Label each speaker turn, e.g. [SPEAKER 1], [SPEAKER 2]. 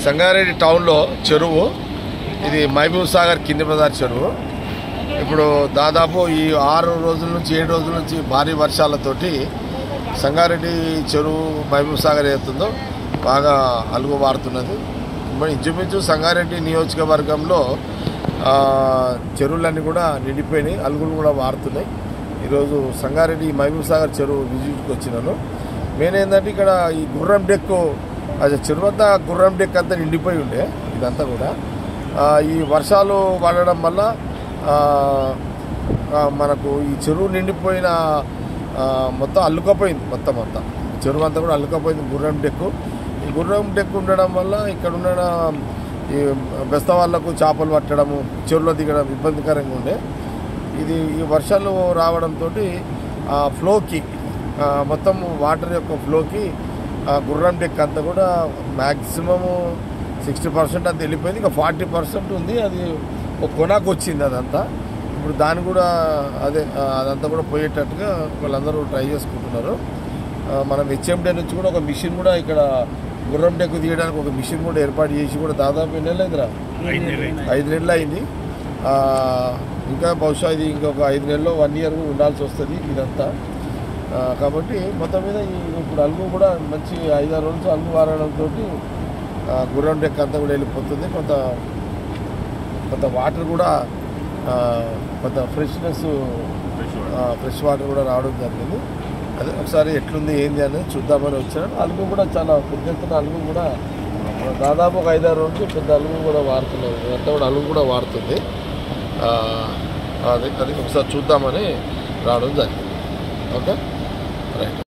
[SPEAKER 1] సంగారెడ్డి టౌన్లో చెరువు ఇది మహబూబ్ సాగర్ కింది బజార్ చెరువు. ఇప్పుడు దాదాపు ఈ 6 రోజుల నుంచి 7 రోజుల నుంచి భారీ వర్షాలతోటి సంగారెడ్డి చెరువు మహబూబ్ సాగర్ ఏతుందో బాగా అలుగు వారుతున్నది. ఇంచుమించు సంగారెడ్డి నియోజకవర్గంలో చెరువులన్నీ కూడా నిండిపోయినాయి, అలుగులు కూడా వారుతున్నాయి. ఈరోజు సంగారెడ్డి మహబూబ్ సాగర్ చెరువు విజిట్కి వచ్చినాను. మెయిన్ ఏంటంటే ఇక్కడ ఈ గుర్రం డెక్కు అది చెరువు అంతా గుర్రం డెక్ అంతా నిండిపోయి ఉండే. ఇదంతా కూడా ఈ వర్షాలు పడడం వల్ల మనకు ఈ చెరువు నిండిపోయిన మొత్తం అల్లుకపోయింది. మొత్తం అంతా చెరువు అంతా కూడా అల్లుకపోయింది గుర్రం డెక్కు. ఈ గుర్రం డెక్కు ఉండడం వల్ల ఇక్కడ ఉన్న ఈ బెస్త వాళ్ళకు చేపలు పట్టడము, చెరువులో దిగడం ఇబ్బందికరంగా ఉండే. ఈ వర్షాలు రావడంతో ఫ్లోకి మొత్తం వాటర్ యొక్క ఫ్లోకి గుర్రం డెక్ అంతా కూడా మ్యాక్సిమము 60% అంతా వెళ్ళిపోయింది. ఇంకా 40% ఉంది, అది ఒక కొనాకు వచ్చింది అదంతా. ఇప్పుడు దాన్ని కూడా అదంతా కూడా పోయేటట్టుగా వాళ్ళందరూ ట్రై చేసుకుంటున్నారు. మనం హెచ్ఎండే నుంచి కూడా ఒక మిషన్ కూడా ఇక్కడ గుర్రం డెక్కు తీయడానికి ఒక మిషన్ కూడా ఏర్పాటు చేసి కూడా దాదాపు ఎన్ని నెలలు అయిందిరా? 5 నెలలు అయింది. ఇంకా బహుశా ఇది ఇంకొక 5 నెలల్లో 1 ఇయర్ ఉండాల్సి వస్తుంది ఇదంతా. కాబట్టి మొత్తం మీద ఇప్పుడు అలుగు కూడా మంచి 5-6 రోజులు అలుగు వారడంతో గుర్రం డెక్ అంతా కూడా వెళ్ళిపోతుంది. కొంత వాటర్ కూడా కొంత ఫ్రెష్ వాటర్ కూడా రావడం జరిగింది. అదే ఒకసారి ఎట్లుంది ఏంది అనేది చూద్దామని వచ్చాను. అలుగు కూడా చాలా పెద్ద ఎత్తున అలుగు కూడా దాదాపు ఒక 5-6 రోజులు పెద్ద అలుగు కూడా వాడుతున్నారు. ఇదంతా కూడా అలుగు కూడా వాడుతుంది. అది ఒకసారి చూద్దామని రావడం జరిగింది. Okay, right.